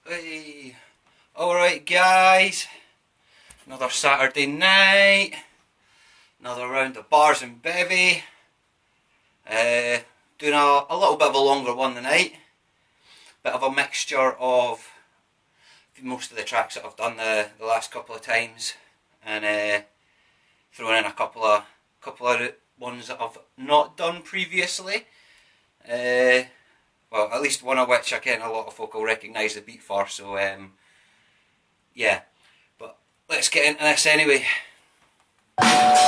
Hey. Alright guys, another Saturday night, another round of bars and bevy, doing a little bit of a longer one tonight, bit of a mixture of most of the tracks that I've done the last couple of times, and throwing in a couple of ones that I've not done previously. Well, at least one of which I ken a lot of folk will recognise the beat for, so yeah. But let's get into this anyway. Right.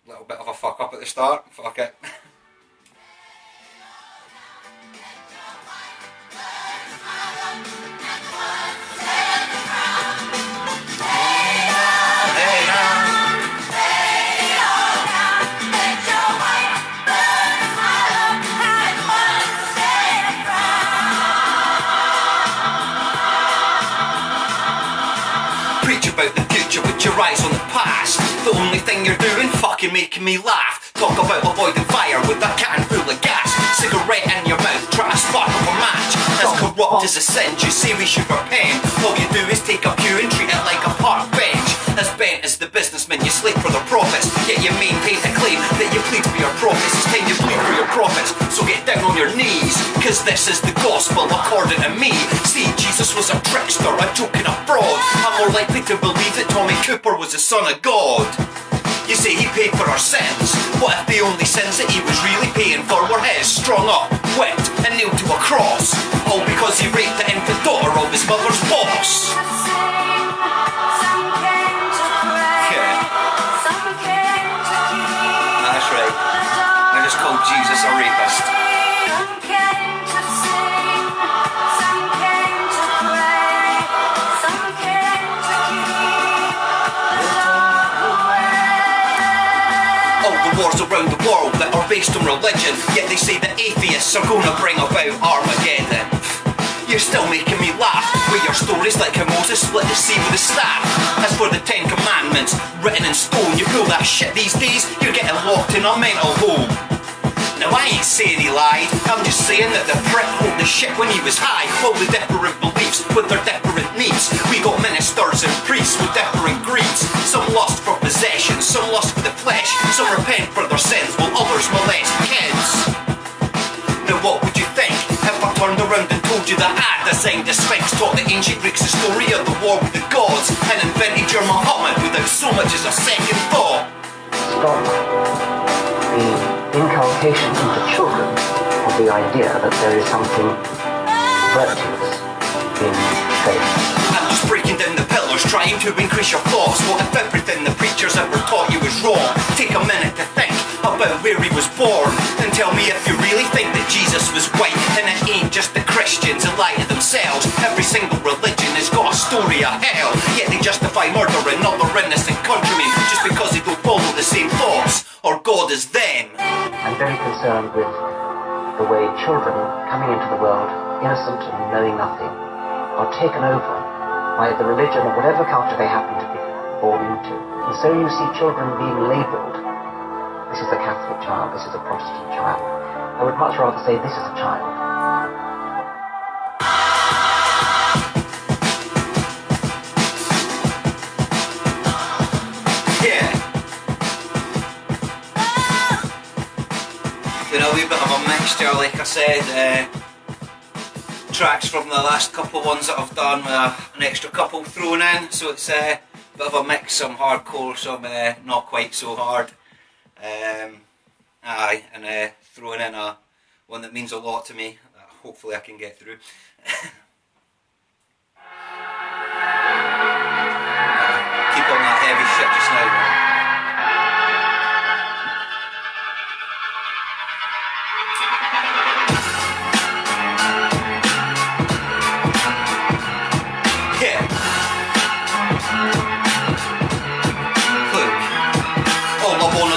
Little bit of a fuck up at the start, fuck it. About the future with your eyes on the past. The only thing you're doing, fucking making me laugh. Talk about avoiding fire with a can full of gas. Cigarette in your mouth, try to spark up a match. As corrupt as a sin, you say we should repent. All you do is take a pew and treat it like a park bench. As bent as the businessmen, you slave for their profits, yet you maintain a claim that you plead for your profits. It's time you plead for your profits, so get down on your knees, cause this is the gospel according to me. See, Jesus was a trickster, a joke and a fraud. I'm more likely to believe that Tommy Cooper was the son of God. You say he paid for our sins. What if the only sins that he was really paying for were his? Strung up, whipped and nailed to a cross, all because he raped the infant daughter of his mother's boss. That's right, I just called Jesus a rapist. Wars around the world that are based on religion, yet they say that atheists are gonna bring about Armageddon. You're still making me laugh with your stories like how Moses split the sea with a staff. As for the 10 Commandments written in stone, you pull that shit these days, you're getting locked in a mental home. Now I ain't saying he lied, I'm just saying that the prick wrote the shit when he was high. All the different beliefs with their different needs. We got ministers and priests with different greeds. Some lust for possession, some lust for the flesh. Some repent for their sins while others molest kids. Now what would you think if I turned around and told you that I designed the Sphinx, taught the ancient Greeks the story of the war with the gods, and invented your Muhammad without so much as a second thought? Stop the inculcation into children of the idea that there is something virtuous in faith. I'm just breaking down the pillars, trying to increase your thoughts. What if everything the preachers ever taught you was wrong? Take a minute to think about where he was born, and tell me if you really think that Jesus was white. And it ain't just the Christians who lie to themselves. Every single religion has got a story of hell, yet they justify murdering other innocent countrymen just because they don't follow the same thoughts, or God is them. I'm very concerned with the way children coming into the world, innocent and knowing nothing, are taken over by the religion of whatever culture they happen to be born into. And so you see children being labelled. This is a Catholic child, this is a Protestant child. I would much rather say this is a child. Yeah. You know, a wee bit of a mixture, like I said. Tracks from the last couple ones that I've done with an extra couple thrown in, so it's a bit of a mix, some hardcore, some not quite so hard. Aye, and throwing in one that means a lot to me, hopefully I can get through. Keep on that heavy shit just now.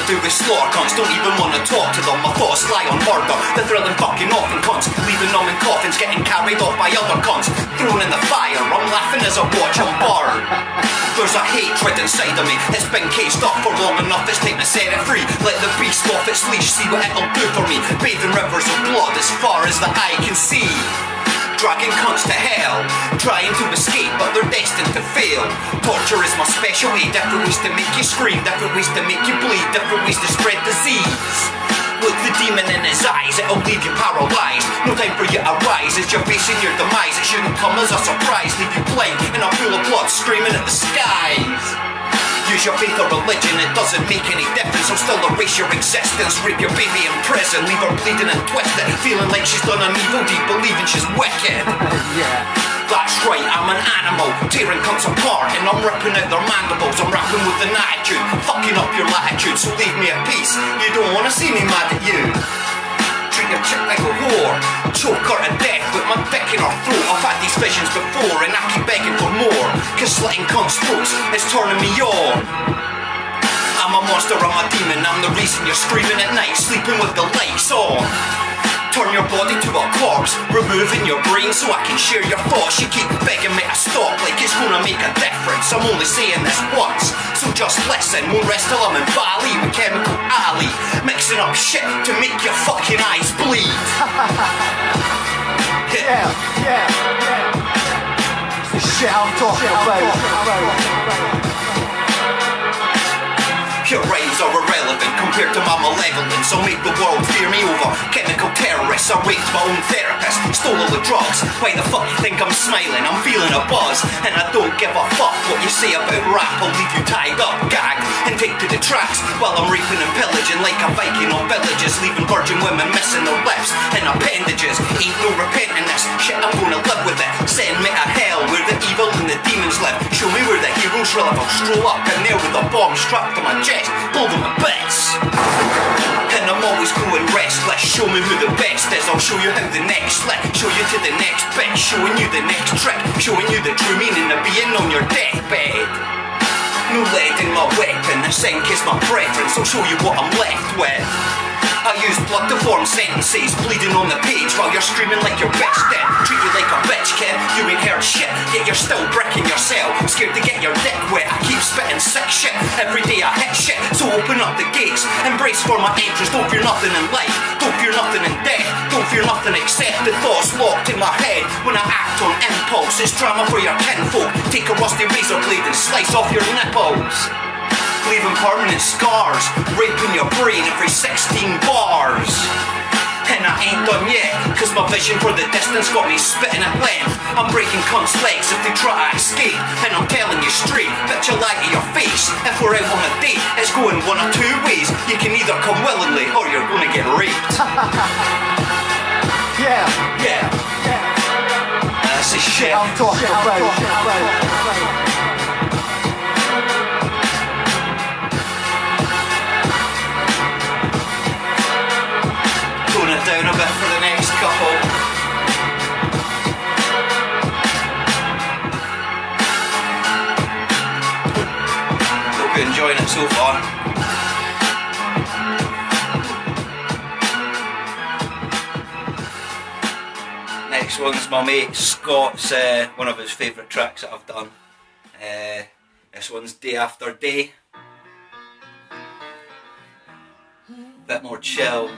Do with slaughter cunts, don't even wanna talk to them. My thoughts lie on murder, the thrilling fucking off in cunts, leaving them in coffins, getting carried off by other cunts, thrown in the fire. I'm laughing as I watch them burn. There's a hatred inside of me, it's been caged up for long enough, it's time to set it free. Let the beast off its leash, see what it'll do for me. Bathing rivers of blood as far as the eye can see. Dragging cunts to hell, trying to escape, but they're destined to fail. Torture is my specialty, different ways to make you scream, different ways to make you bleed, different ways to spread disease. Look the demon in his eyes, it'll leave you paralyzed. No time for you to rise, as you're facing your demise. It shouldn't come as a surprise, leave you blind in a pool of blood screaming at the skies. Use your faith or religion, it doesn't make any difference. I'll still erase your existence, rape your baby in prison, leave her bleeding and twisted, feeling like she's done an evil deed, believing she's wicked. Yeah. That's right, I'm an animal, tearing cunts apart, and I'm ripping out their mandibles. I'm rapping with an attitude, fucking up your latitude, so leave me at peace. You don't wanna see me mad at you. Treat your chick like a whore, choke her to death with my dick in her throat. I've had these visions before and I keep begging for more, cause slitting cunts' throats is turning me on. I'm a monster, I'm a demon, I'm the reason you're screaming at night, sleeping with the lights on. Turn your body to a corpse, removing your brain so I can share your thoughts. You keep begging me to stop like it's gonna make a difference. I'm only saying this once, so just listen. Won't rest till I'm in Bali with Chemical Ali, mixing up shit to make your fucking eyes bleed. Yeah. It's the shit I'm talking about. Your rhymes are irrelevant compared to my malevolence. I'll make the world fear me over chemical terrorists. I raped my own therapist, stole all the drugs. Why the fuck you think I'm smiling? I'm feeling a buzz, and I don't give a fuck what you say about rap. I'll leave you tied up, gagged, and take to the tracks while I'm raping and pillaging like a Viking on villages, leaving virgin women missing their lips and appendages. Ain't no repenting this shit, I'm gonna live with it. Send me to hell where the evil and the demons live. Show me where the heroes live. I'll stroll up in there with a bomb strapped to my chest, blow them to bits. And I'm always going restless. Show me who the best is, I'll show you how the next slip. Show you to the next bit, showing you the next trick, showing you the true meaning of being on your deathbed. No lead in my weapon, the zinc is my preference. I'll show you what I'm left with. I use blood to form sentences, bleeding on the page while you're screaming like your bitch dead. Treat you like a bitch, kid, you ain't heard shit, yet you're still bricking yourself, scared to get your dick wet. I keep spitting sick shit, every day I hit shit, so open up the gates, embrace for my entrance. Don't fear nothing in life, don't fear nothing in death, don't fear nothing except the thoughts locked in my head. When I act on impulse, it's drama for your kinfolk. Take a rusty razor blade and slice off your nipples, leaving permanent scars, raping your brain every 16 bars. And I ain't done yet, cause my vision for the distance got me spitting at length. I'm breaking cunts' legs if they try to escape, and I'm telling you straight, bitch, I'll lie to your face. If we're out on a date, it's going one of two ways. You can either come willingly, or you're gonna get raped. Yeah. That's the shit I'm talking about. Tone it down a bit for the next couple. Hope you're enjoying it so far. Next one's my mate Scott's, one of his favourite tracks that I've done. This one's Day After Day. Bit more chilled.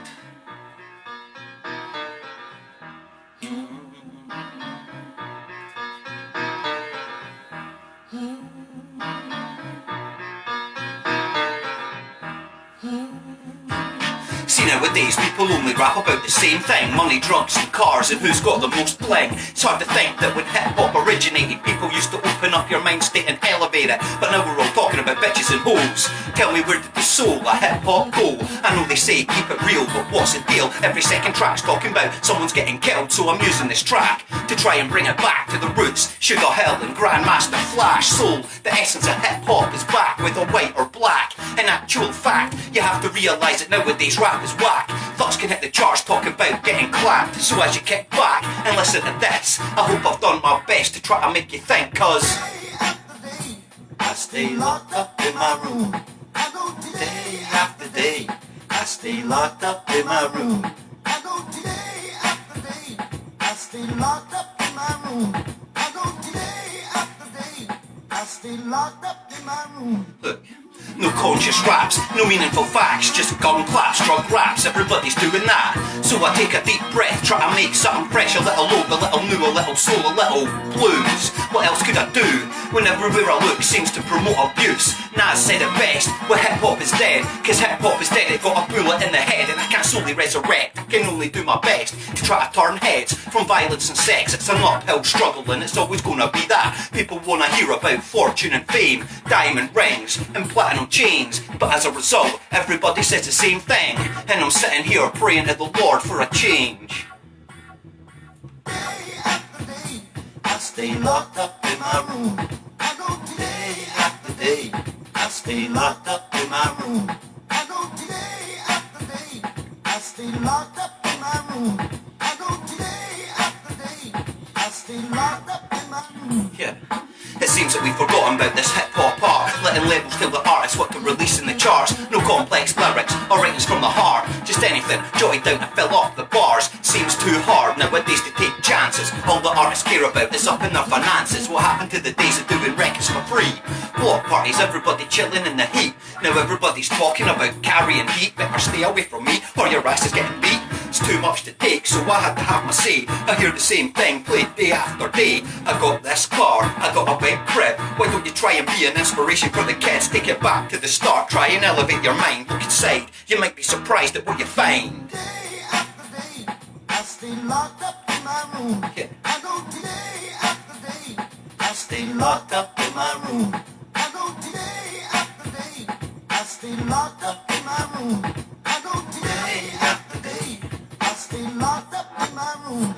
See, nowadays people only rap about the same thing: money, drugs and cars, and who's got the most bling. It's hard to think that when hip-hop originated, people used to open up your mind state and elevate it, but now we're all talking about bitches and hoes. Tell me, where did the soul of hip-hop go? I know they say keep it real, but what's the deal? Every second track's talking about someone's getting killed, so I'm using this track to try and bring it back to the roots. Sugar Hill and Grandmaster Flash. Soul, the essence of hip-hop is back, whether white or black. In actual fact, you have to realise that nowadays rap is whack. Thoughts can hit the charts talking about getting clapped. So as you kick back and listen to this, I hope I've done my best to try to make you think, cause I stay locked up in my room. Day after day, I stay locked up in my room. I go day after day, I stay locked up in my room. I go day after day, I stay locked up in my room. Look, No conscious raps, no meaningful facts, just gun claps, drug raps, everybody's doing that. So I take a deep breath, try to make something fresh, a little old, a little new, a little soul, a little blues. What else could I do when everywhere I look seems to promote abuse? Nas said it best, well hip hop is dead, cause hip hop is dead, it got a bullet in the head and I can't solely resurrect. I can only do my best to try to turn heads from violence and sex. It's an uphill struggle and it's always gonna be that. People wanna hear about fortune and fame, diamond rings and platinum chains, but as a result everybody says the same thing, and I'm sitting here praying to the Lord for a change. Day after day, I stay locked up in my room. I go day after day, I stay locked up in my room. I go day after day, I stay locked up in my room. I go day after day, I stay locked up in my room. Yeah. It seems that we've forgotten about this hip-hop art, letting labels tell the artists what to release in the charts. No complex lyrics or writings from the heart, just anything jotted down to fill off the bars. Seems too hard nowadays to take chances. All the artists care about is up in their finances. What happened to the days of doing records for free? Block parties, everybody chilling in the heat. Now everybody's talking about carrying heat. Better stay away from me or your ass is getting beat. It's too much to take, so I had to have my say. I hear the same thing played day after day. I got this car, I got a big crib. Why don't you try and be an inspiration for the kids? Take it back to the start, try and elevate your mind. Look inside, you might be surprised at what you find. Day after day, I stay locked up in my room. Yeah. I go day after day, I stay locked up in my room. I go day after day, I stay locked up in my room. I go day after day, I stay locked up in my room.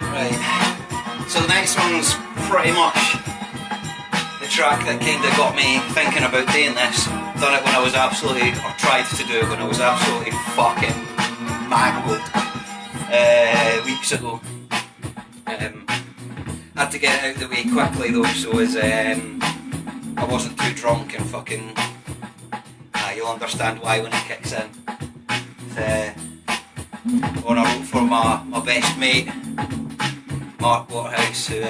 Right, so the next one's pretty much the track that kinda got me thinking about doing this. Done it when I was absolutely, or tried to do it when I was absolutely fucking mangled weeks ago. Had to get it out of the way quickly though, so as I wasn't too drunk and fucking, you'll understand why when it kicks in. One I wrote for my best mate, Mark Waterhouse, who,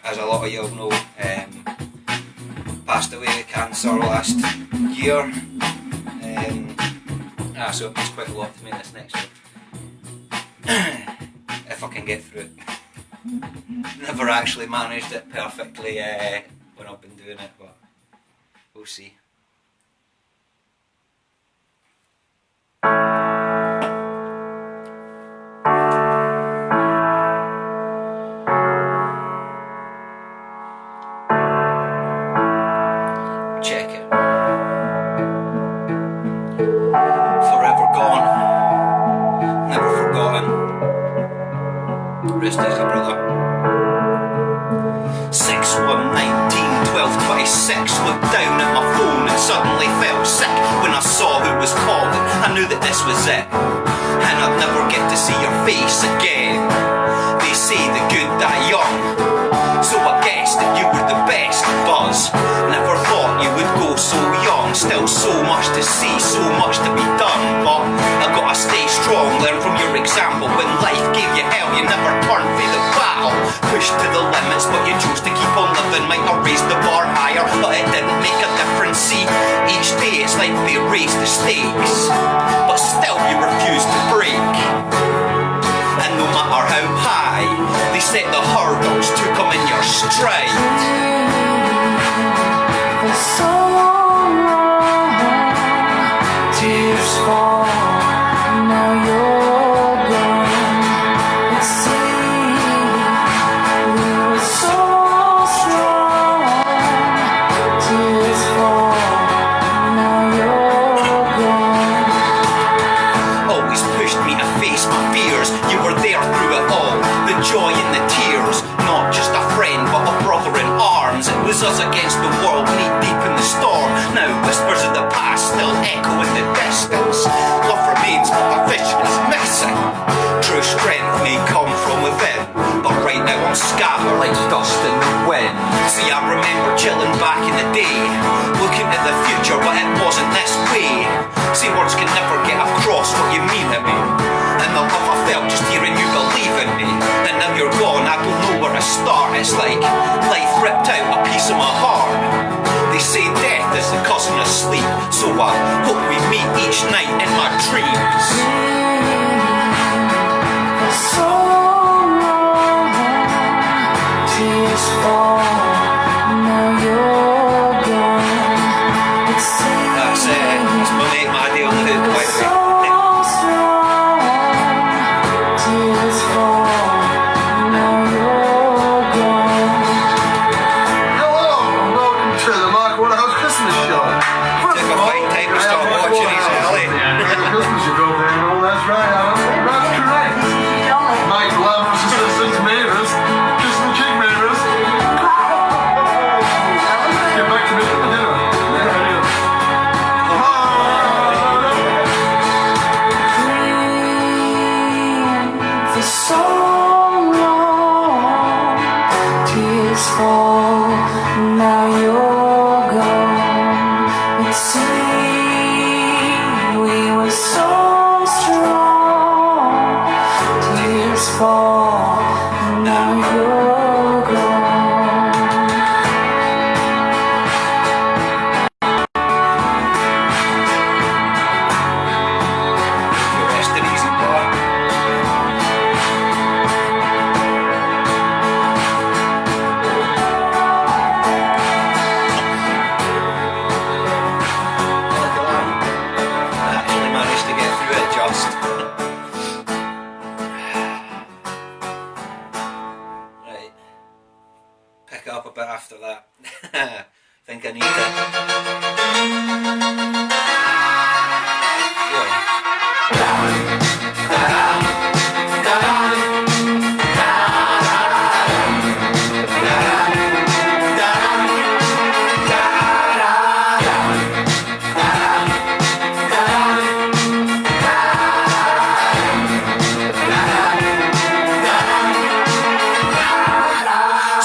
as a lot of y'all know, passed away with cancer last year. So it means quite a lot to me, this next one. If I can get through it. Never actually managed it perfectly when I've been doing it, but we'll see. Check it. Forever gone, never forgotten. Rest easy, brother. 6/1/19/12/26. Looked down at my phone and suddenly felt sick when I saw who was calling. I knew that this was it, and I'd never get to see your face again. They say the good die young, so I guessed that you were the best. Buzz, never thought you would go so young. Still so much to see, so much to be done, but I gotta stay strong. Learn from your example. When life gave you hell, you never turned for the battle. Pushed to the limits, but you chose to keep on living. Might have raised the bar higher, but it didn't make a difference. See, each day it's like they raised the stakes, but still you refuse to break. And no matter how high they set the hurdles to come in your stride. For so long, tears fall, now you're gone. It seemed we were so strong. Tears fall, now you're gone. Always pushed me to face my fears. You were there through it all, the joy and the tears. Not just a friend, but a brother in arms. It was us against the world, knee deep in the storm. Now whispers of the past still echo in the distance. Love remains, but the vision is missing. True strength may come from within, but right now I'm scattered like dust in the wind. See, I remember chilling back in the day, looking at the future, but it wasn't this way. See, words can never get across what you mean to me, and the love I felt just hearing you believe in me. And now you're gone, I don't know where to start It's like life ripped out a piece of my heart. They say death is the cousin of sleep, so I hope we meet each night in my dreams. For so long, tears fall. Now you're gone. It seems That's my mate Maddie on the hook, by the way. so strong. Tears fall. Now you're gone. Hello, and welcome to the Mark Waterhouse Christmas Show. Took a fine time to start watching these early. Merry Christmas, you go there, no, that's right, Alan. That's correct. My glamorous assistant, Mavis, kiss the cheek, Mavis. Get back to me for dinner. There it is. For so long, tears fall. Now you're gone. It seemed we were so strong. Tears fall. Now you're gone. Rest in easy, boy. Actually managed to get through it just. Right. Pick up a bit after that. Think I need to. Yeah.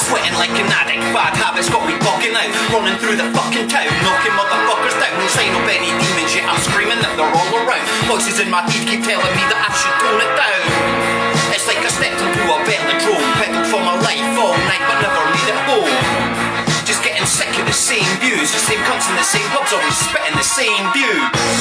Sweating like an addict, bad habits got me bugging out. Running through the fucking town, knocking motherfuckers down. No sign of any demons yet, I'm screaming that they're all around. Voices in my head keep telling me that I should tone it down. It's like I stepped into a velodrome, pedaled for my life all night but never made it home. Just getting sick of the same views, the same cunts in the same pubs, always spitting the same views.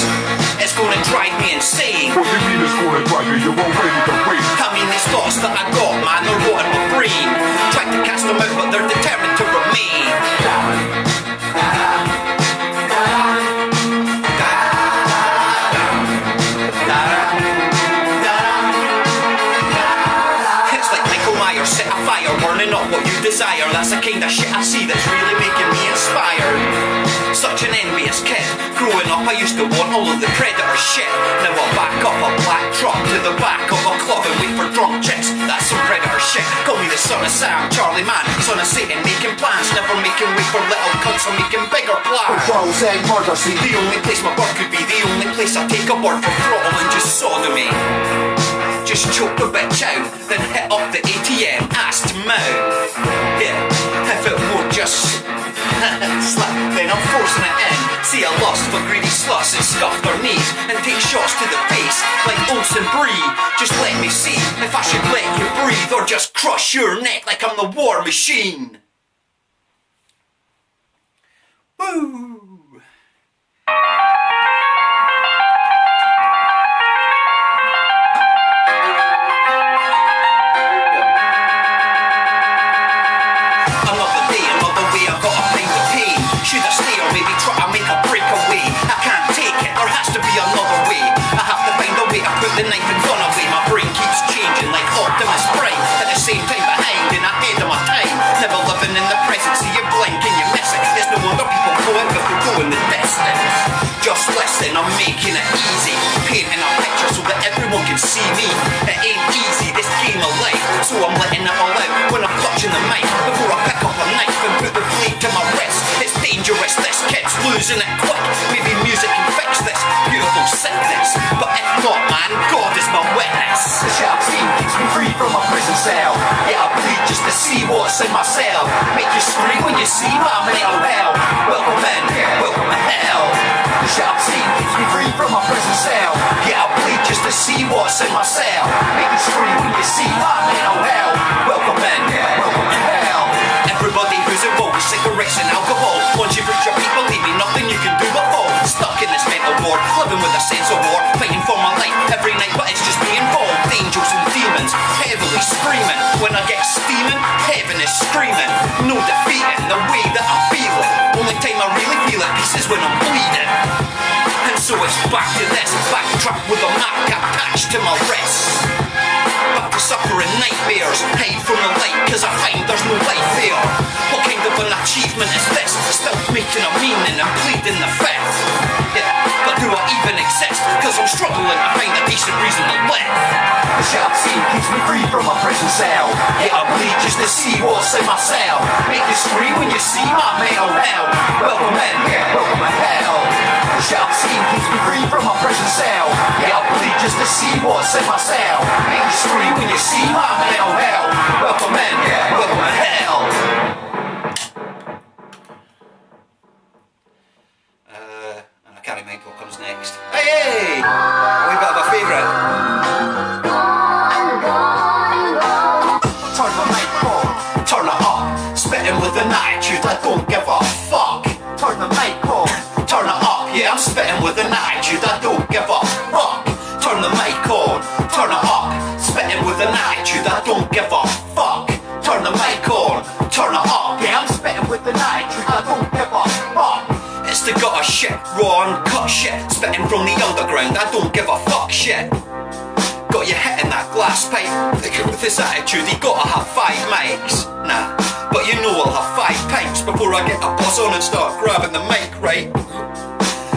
It's gonna drive me insane. What do you mean it's gonna drive you? You're already the way. I mean these thoughts that I got, man, they're rotting my brain. Tried to cast them out but they're determined to remain. It's like Michael Myers set a fire, burning up what you desire. That's the kind of shit I see that's really making me inspired. Such an envious kid. Growing up I used to want all of the Predator shit. Now I back up a black truck to the back of a club and wait for drunk chicks. That's some Predator shit. Call me the son of Sam, Charlie Man, son of Satan, making plans. Never making way for little cunts, I'm making bigger plans. Charles A. Murder Scene. The only place my bird could be, the only place I take a bird for throttle and just sodomy. Just choke the bitch out, then hit up the ATM, ass to mouth. Yeah, if it won't just slap, then I'm forcing it in. See a lust for greedy sluts and scuff their knees and take shots to the face like Olsen Brie. Just let me see if I should let you breathe or just crush your neck like I'm the war machine. Woo! Another day, another way, I've got a find the pain. Should I stay or maybe try to make a breakaway? I can't take it, there has to be another way. I have to find a way to put the knife and gun away. My brain keeps changing like Optimus Prime. At the same time behind and ahead of my time. Never living in the present, see you blink and you miss it. There's no wonder people go out but they go in the distance. Just listen, I'm making it easy. Painting a picture so that everyone can see me. It ain't easy, this game of life. So I'm letting it all out when I'm clutching the mic. Before I pick up a knife and put the blade to my wrist. It's dangerous, this kid's losing it quick. Maybe music can fix this beautiful sickness. But if not, man, God is my witness. The sharp scene keeps me free from my prison cell. Yeah, I bleed just to see what's in my cell. Make you scream when you see my mental hell. Welcome in, welcome to hell. The sharp scene keeps me free from my prison cell. Yeah, I bleed just to see what's in my cell. Make you scream when you see my mental hell. Welcome in, welcome to hell. like pieces when I'm bleeding. And so it's back to this, backtrack with a Mac attached to my wrist. Back to suffering nightmares, hide from the light cause I find there's no light there. What kind of an achievement is this? Still making a meaning and pleading the fifth. Yeah, but do I even exist? Cause I'm struggling to find a decent reason to live. The sharp scene keeps me free from my prison cell. Yeah, I bleed just to see what's in my cell. Make you scream when you see my mental hell. Welcome in, yeah, welcome to hell. The sharp scene keeps me free from my prison cell. Yeah, I bleed just to see what's in my cell. Make you scream when you see my mental hell. Welcome in, yeah, welcome to hell. And I can't remember what comes next. Hey! A wee bit of a favourite. Turn the mic on, turn it up. Spitting with an attitude, I don't give a fuck. Turn the mic on, turn it up. Yeah, I'm spitting with an attitude, I don't give a fuck. Turn the mic on, turn it up. Spitting with an attitude, I don't give a fuck. Turn the mic on, turn it up. Yeah, I'm spitting with an attitude, I don't give a fuck. It's the gutter shit, raw and cut shit. Spitting from the underground, I don't give a fuck shit. Got you hitting that glass pipe. Thinking with this attitude, you gotta have 5 mics. Nah, but you know I'll have 5 pints before I get a buzz on and start grabbing the mic, right?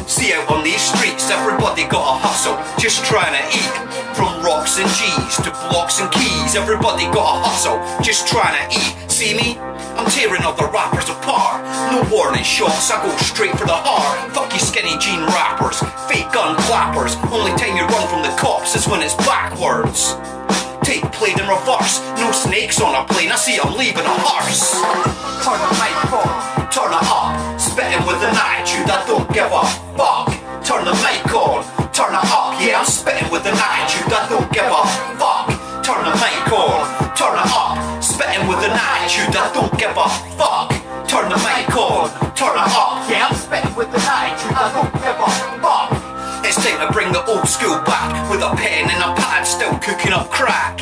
See out on these streets, everybody got a hustle, just trying to eat. From rocks and G's to blocks and keys, everybody got a hustle, just trying to eat. See me? I'm tearing other rappers apart. No warning shots, I go straight for the heart. Fuck you skinny jean rappers, fake gun clappers. Only time you run from the cops is when it's backwards. Tape played in reverse, no snakes on a plane, I see I'm leaving a hearse. Turn the mic on, turn it up. Spitting with an attitude, I don't give a fuck. Turn the mic on, turn it up. Yeah, I'm spitting with an attitude, I don't give a fuck. Turn the mic on, turn it up. Spitting with an attitude, I don't give a fuck. Turn the mic on, turn it up. Yeah, I'm spitting with an attitude, I don't give a fuck. It's time to bring the old school back, with a pen and a pad still cooking up crack.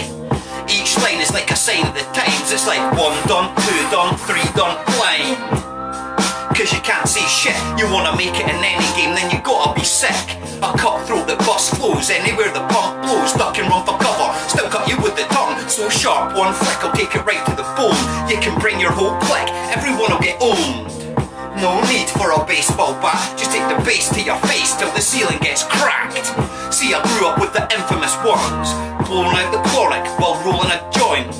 Each line is like a sign of the times, it's like 1 done, 2 done, 3 done, plain. Cause you can't see shit, you wanna make it in any game, then you gotta be sick. A cutthroat that bust flows, anywhere the pump blows, duck and run for cover, still cut you with the tongue. So sharp, one flick will take it right to the bone. You can bring your whole clique, everyone will get owned. No need for a baseball bat, just take the bass to your face till the ceiling gets cracked. See, I grew up with the infamous ones, blowing out the chloric while rolling a joint.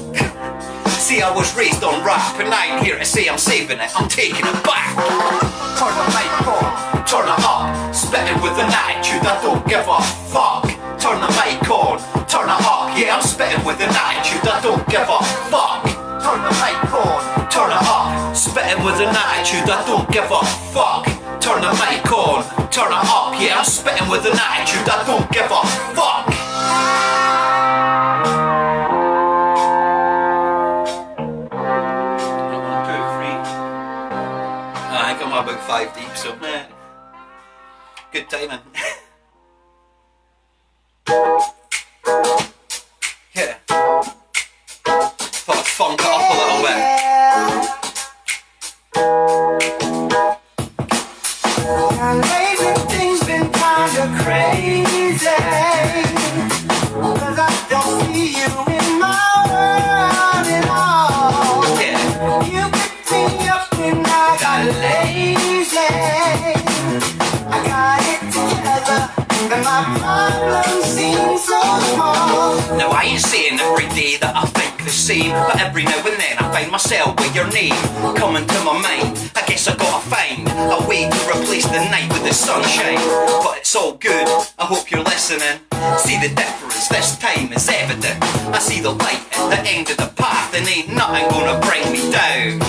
See, I was raised on rap and I ain't here to say I'm saving it, I'm taking it back. Turn the mic on, turn it up. Spitting with an attitude, I don't give a fuck. Turn the mic on, turn it up. Yeah, I'm spitting with an attitude, I don't give a fuck. Turn the mic on, turn it up. Spitting with an attitude, I don't give a fuck. Turn the mic on, turn it up. Yeah, I'm spitting with an attitude, I don't give a fuck. 5 deep, so man, good timing. Yeah, thought I'd funk it up a little bit. And lately things been kinda crazy, 'cause I don't see you in my world at all. Yeah. You picked me up and I got lazy. I got it together and my problems seem so small. Now I ain't saying every day that I think the same, but every now and then I find myself with your name coming to my mind. I guess I gotta find a way to replace the night with the sunshine. But it's all good, I hope you're listening. See the difference, this time is evident. I see the light at the end of the path and ain't nothing gonna bring me down.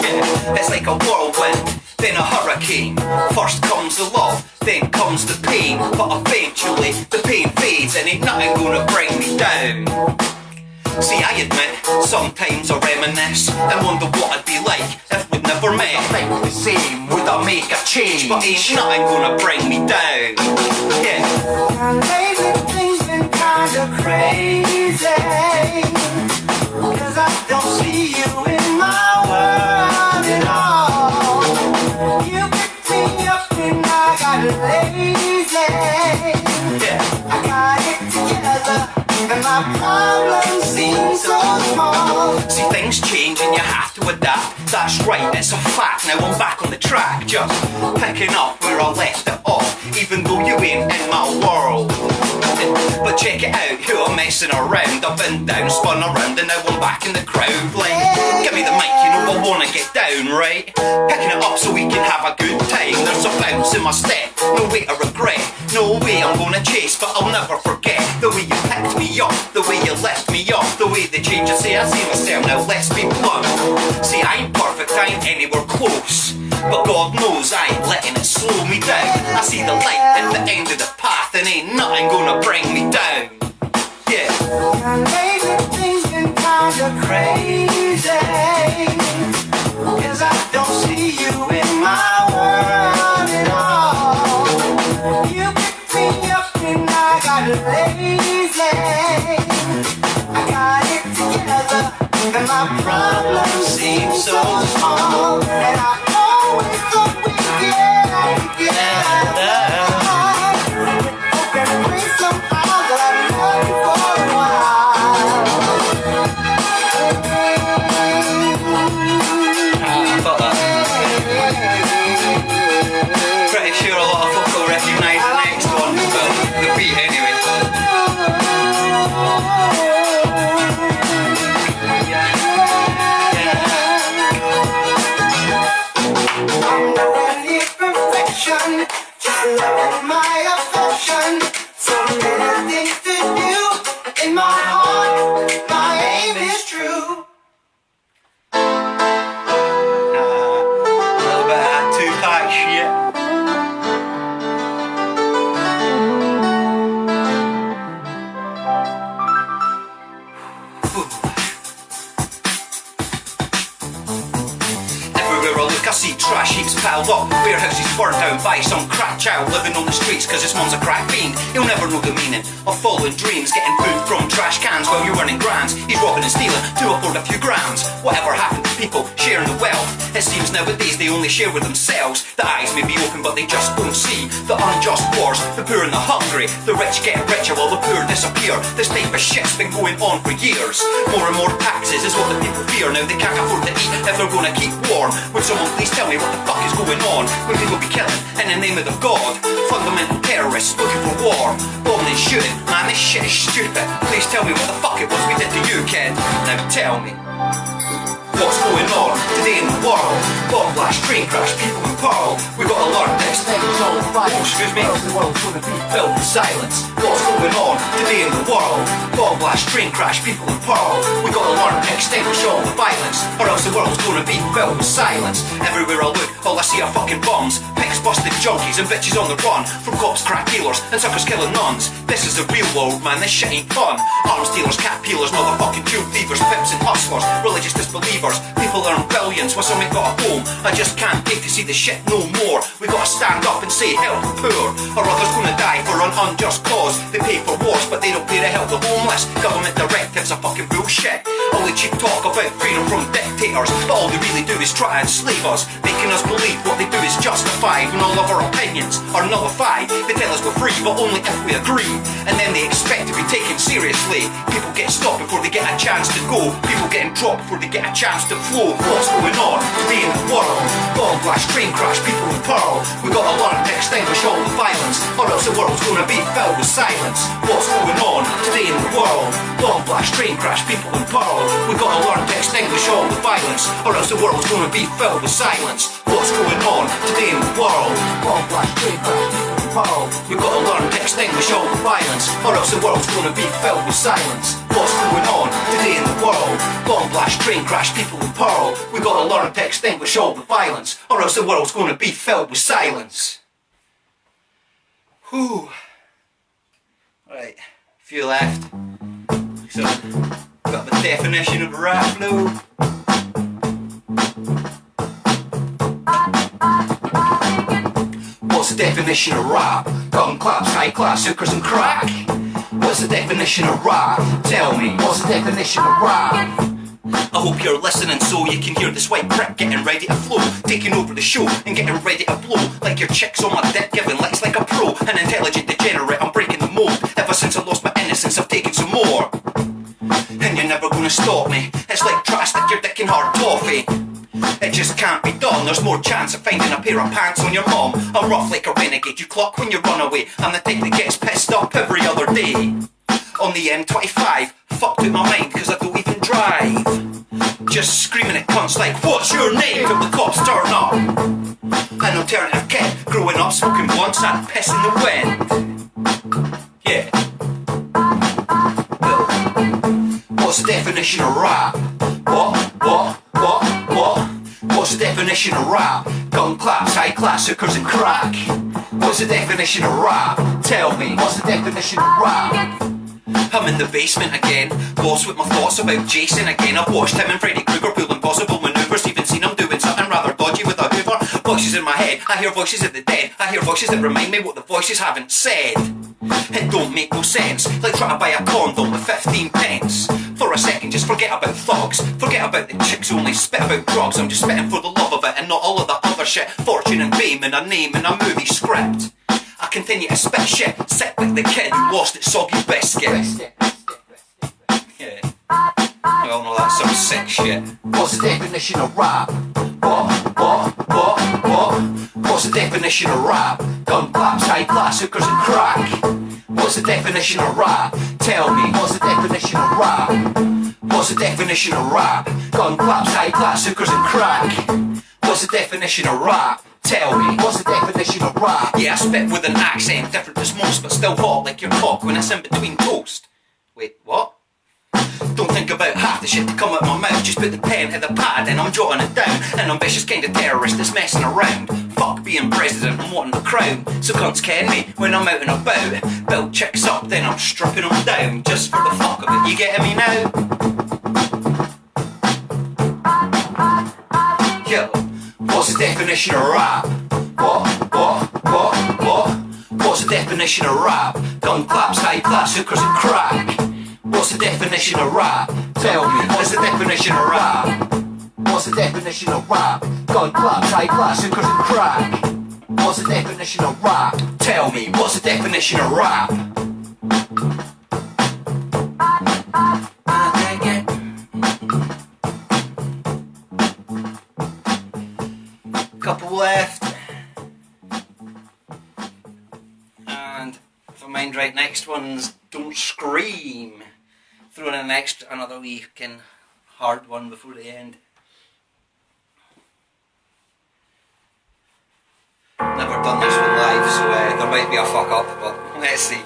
Yeah, it's like a whirlwind, then a hurricane. First comes the love, then comes the pain. But eventually the pain fades and ain't nothing gonna bring me down. See, I admit, sometimes I reminisce and wonder what I'd be like if we'd never met. Think the same, would I make a change? But ain't nothing gonna bring me down. Yeah. And lately things been kinda crazy, 'cause I don't see you in my world at all. You picked me that's right, it's a fact. Now I'm back on the track, just picking up where I left it off, even though you ain't in my world. But check it out, who I'm messing around. I've been down, spun around, and now I'm back in the crowd. Like, give me the mic, you know I wanna get down, right? Picking it up so we can have a good time. There's a bounce in my step, no way to regret. No way I'm gonna chase, but I'll never forget the way you picked me up, the way you left me up, the way the changes say I see myself. Now let's be blunt. See, I ain't perfect, I ain't anywhere close, but God knows I ain't letting it slow me down. I see the light at the end of the path, and ain't nothing gonna bring me down. Yeah. Lately things been kinda crazy, 'cause I don't see you in my world at all. You picked me up and I got lazy. I got it together and my problems seem so small, and I always thought we could get together. Pretty sure a lot of folk will recognise the next one. Well, the beat anyway. I'm not any perfection, just love my affection. So many things to do in my heart, my aim is true. A little bit of that Tupac shit. Everywhere I look I see trash heaps piled up, warehouses burned down by some crack child living on the streets cause his mum's a crack fiend. He'll never know the meaning of fallen dreams, getting food from trash cans while you're running grands. He's robbing and stealing to afford a few grams. Whatever happened to people sharing the wealth? It seems nowadays they only share with themselves. The eyes may be open but they just don't see the unjust wars, the poor and the hungry. The rich get richer while the poor disappear. This type of shit's been going on for years. More and more taxes is what the people fear. Now they can't afford to eat if they're gonna keep warm. Would someone please tell me what the fuck is going on when people be killing in the name of the God? Fundamental terrorists looking for war, bombing and shooting. Man, this shit is stupid. Please tell me what the fuck it was we did to you, kid. Now tell me, what's going on today in the world? Bomb blast, train crash, people in peril. We gotta learn this. Oh, excuse me. The world's gonna be filled with silence. What's going on today in the world? Bomb blast, train crash, people in peril. We gotta learn to extinguish all the violence, or else the world's gonna be filled with silence. Everywhere I look, all I see are fucking bombs. Pigs busted junkies and bitches on the run from cops, crack dealers, and suckers killing nuns. This is the real world, man. This shit ain't fun. Arms dealers, cat peelers, motherfucking jewel thievers, pimps and hustlers, religious disbelievers. People earn billions while some ain't got a home. I just can't wait to see the shit no more. We gotta stand up and say help the poor, or others gonna die for an unjust cause. They pay for wars but they don't pay to help the homeless. Government directives are fucking bullshit. All the cheap talk about freedom from dictators, but all they really do is try and enslave us, making us believe what they do is justified when all of our opinions are nullified. They tell us we're free but only if we agree, and then they expect to be taken seriously. People get stopped before they get a chance to go. People getting dropped before they get a chance to flow. What's going on today in the world? Bomb blast, train crash, people in peril. We gotta learn to extinguish all the violence, or else the world's gonna be filled with silence. What's going on today in the world? Bomb blast, train crash, people in peril. We gotta learn to extinguish all the violence, or else the world's gonna be filled with silence. What's going on today in the world? Bomb blast, train crash, people in peril. We gotta learn to extinguish all the violence, or else the world's gonna be filled with silence. What's going on today in the world? Bomb blast, train crash, people in peril. We gotta learn to extinguish all the violence, or else the world's gonna be filled with silence. Whew. Right, few left. So, got the definition of a rap flow. What's the definition of rap? Gun claps, high class, hookers and crack. What's the definition of rap? Tell me, what's the definition of rap? I hope you're listening so you can hear this white prick getting ready to flow, taking over the show and getting ready to blow like your chicks on my dick, giving licks like a pro, an intelligent degenerate. I'm breaking the mold. Ever since I lost my innocence, I've taken some more, and you're never gonna stop me. It's like trying to stick your dick in hard toffee. It just can't be done. There's more chance of finding a pair of pants on your mum. I'm rough like a renegade, you clock when you run away. I'm the type that gets pissed up every other day. On the M25, fucked with my mind cause I don't even drive. Just screaming at cunts like, what's your name? Till the cops turn up. An alternative kid, growing up smoking blunts and piss in the wind. Yeah. Well, what's the definition of rap? What? What's the definition of rap? Gun claps, high class, hookers and crack. What's the definition of rap? Tell me, what's the definition of rap? I'm in the basement again, lost with my thoughts about Jason again. I've watched him and Freddy Krueger pull impossible manoeuvres, even seen him doing something rather dodgy with a hoover. Voices in my head, I hear voices of the dead. I hear voices that remind me what the voices haven't said. It don't make no sense, like trying to buy a condom with 15 pence. For a second, just forget about thugs. Forget about the chicks who only spit about drugs. I'm just spitting for the love of it and not all of the other shit. Fortune and fame and a name and a movie script. I continue to spit shit, sick like the kid who lost its soggy biscuit. Yeah. We all know that's some sick shit. What's the definition of rap? What? What's the definition of rap? Gun claps, high class, hookers and crack. What's the definition of rap? Tell me, what's the definition of rap? What's the definition of rap? Gun claps, high class, hookers and crack. What's the definition of rap? Tell me, what's the definition of rap? Yeah, I spit with an accent different as most, but still hot like your cock when it's in between toast. Wait, what? Don't think about half the shit to come out my mouth. Just put the pen to the pad and I'm jotting it down. An ambitious kind of terrorist that's messing around. Fuck being president and wanting the crown. So cunts ken me when I'm out and about. Build chicks up, then I'm stripping them down. Just for the fuck of it, you getting me now? Yo, what's the definition of rap? What? What's the definition of rap? Gun claps, high class, hookers and crack. What's the definition of rap? Tell me, what's the definition of rap? What's the definition of rap? Gun claps, high class, hookers and crack. What's the definition of rap? Tell me, what's the definition of rap? Couple left. And if I mind right, next one's Don't Scream. Throw in another wee fucking hard one before the end. Never done this one live, so there might be a fuck up, but let's see.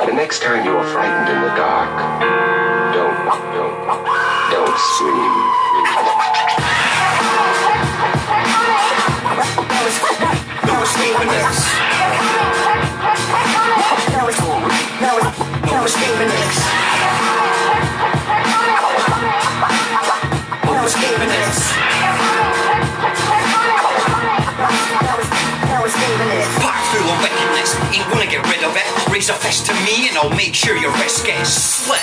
The next time you are frightened in the dark, don't scream. No escaping this. No escaping this. No escaping this. Packed full of wickedness, ain't gonna get rid of it. Raise a fist to me and I'll make sure your wrist gets slit.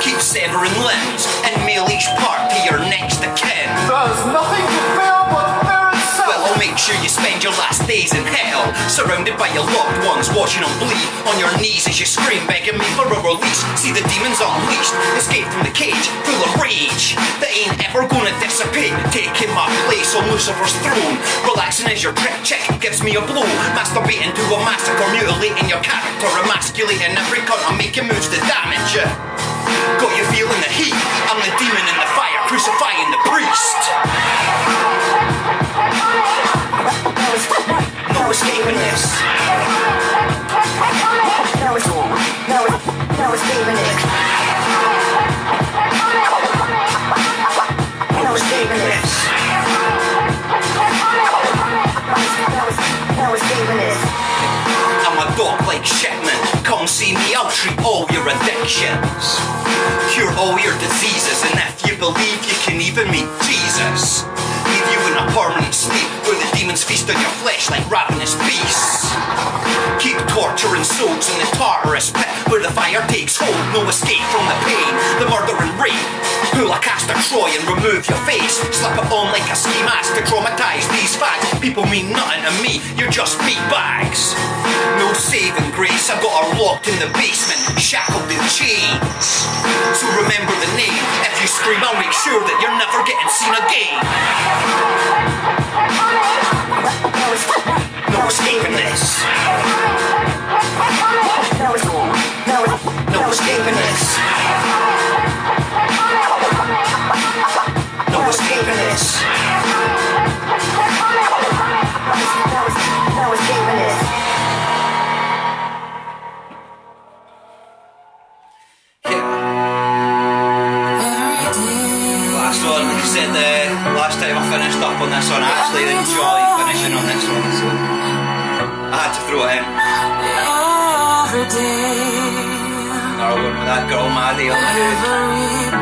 Keep severing limbs and mail each part to your next of kin. There's nothing to fear but fear itself. Well, I'll make sure you spend your last days in hell, surrounded by your loved ones, watching them bleed on your knees as you scream, begging me for a release. See the demons unleashed, escape from the cage, full of rage that ain't ever gonna dissipate. Taking my place on Lucifer's throne, relaxing as your trip check gives me a blow. Masturbating to a massacre, mutilating your character, emasculating every cunt, I'm making moves to damage you. Got you feeling the heat, I'm the demon in the fire, crucifying the priest. No escaping this. No escaping this. No escaping this. No escaping this. I'm a dog like Shitman. Come see me, I'll treat all your addictions, cure all your diseases, and if you believe you can even meet Jesus, leave leave you in a permanent sleep where the demons feast on your flesh like ravenous beasts. Keep torturing souls in the Tartarus pit where the fire takes hold, no escape from the pain, the murder and rape. Pull a cast of Troy and remove your face, slap it on like a ski mask to traumatize these fags. People mean nothing to me, you're just meat bags. No saving grace, I've got her locked in the basement, shackled in chains. So remember the name, if you scream I'll make sure that you're never getting seen again. No escaping this. No escaping this. No escaping this. No escaping this. Last one, like I said, the last time I finished up on this one, I actually enjoy finishing on this one, so I had to throw it in. Every day. Another one with that girl Maddie on the hood.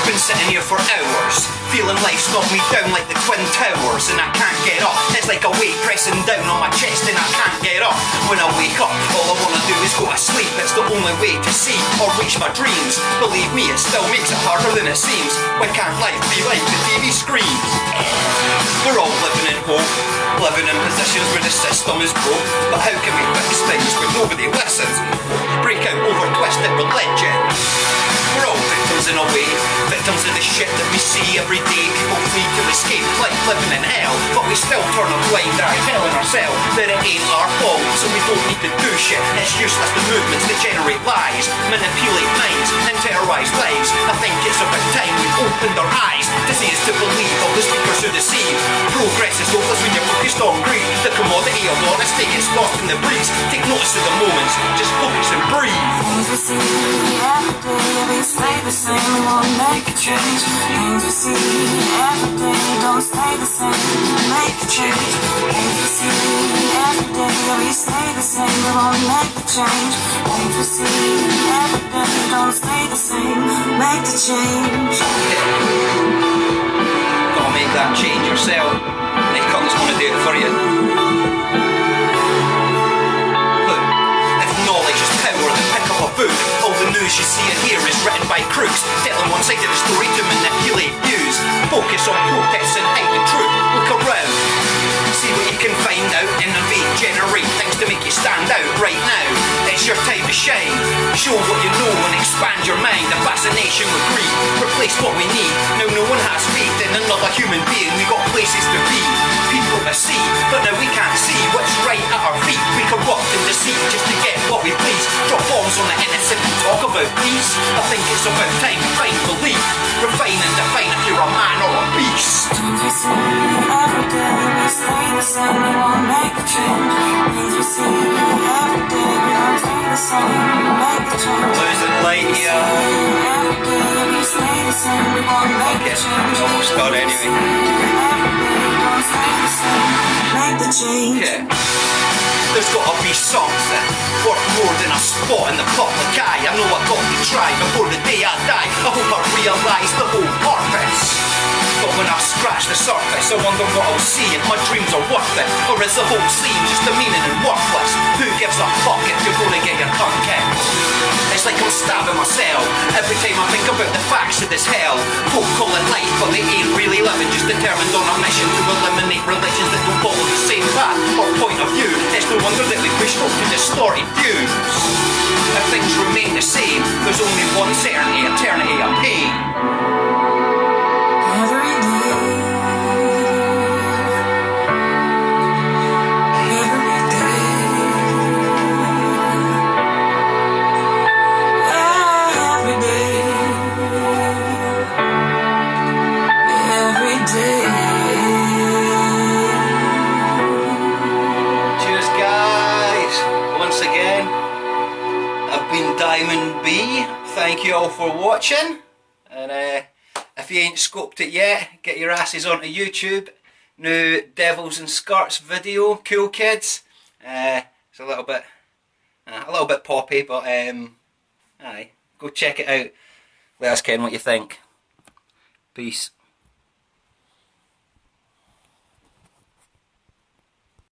Been sitting here for hours, feeling life's knocked me down like the Twin Towers, and I can't get up. It's like a weight pressing down on my chest and I can't get up. When I wake up, all I wanna do is go to sleep. It's the only way to see or reach my dreams. Believe me, it still makes it harder than it seems. Why can't life be like the TV screen? We're all living in hope, living in positions where the system is broke. But how can we fix things when nobody listens? Break out over twisted religion. We're all victims in a way, victims of the shit that we see every day. People need to escape life living in hell, but we still turn a blind eye, telling ourselves that it ain't our fault, so we don't need to do shit. It's useless, the movements that generate lies, manipulate minds, and terrorise lives. I think it's about time we opened our eyes to see is to believe all the speakers who deceive. Progress is hopeless when you're focused on greed. The commodity of honesty gets lost in the breeze. Take notice of the moments, just focus and breathe. Things we see every day, they stay the same, we won't make a change. Things we see every day, don't stay the same, make a change. Things we see every day, we stay the same, we won't make a change. Things we see every day, don't stay the same, make the change. Gotta make that change yourself. They can't just want to do it for you. Look, if knowledge is power, then pick up a book. All the news you see and hear is written by crooks, telling one side of the story to manipulate views. Focus on protests and hide the truth. Look around, see what you can find out, innovate, generate things to make you stand out. Right now, it's your time to shine. Show what you know and expand your mind. A fascination with greed, replace what we need. Now no one has faith in another human being. We got places to be, people to see, but now we can't see what's right at our feet. We corrupt and deceive just to get what we please. Drop bombs on the innocent and talk about peace. I think it's about time to find belief. Refine and define if you're a man or a beast. Things we see every day, we stay the same, we won't make a change. Things we see every day, we don't stay the same, make a change. Losing light here. Every day, we stay the same, we won't make a Okay, change. almost got it anyway. Every day, don't stay the same, make the change. Okay. There's gotta be something worth more than a spot in the public eye. I know I got to try before the day I die. I hope I realise the whole purpose. But when I scratch the surface, I wonder what I'll see, if my dreams are worth it, or is the whole scene just demeaning and worthless? Who gives a fuck if you're gonna get your cunt kicked? It's like I'm stabbing myself every time I think about the facts of this hell. Folk call it life, but they ain't really living, just determined on a mission to eliminate religions that don't follow the same path or point of view. It's no wonder that we push folk to distorted views. If things remain the same, there's only one certainty, eternity of pain. Every day, every day, every day. Cheers guys, once again, I've been Diamond B. Thank you all for watching, and if you ain't scoped it yet, get your asses onto YouTube. New Devils and Skirts video, cool kids. It's a little bit poppy, but aye, go check it out. Let us ken what you think. Peace.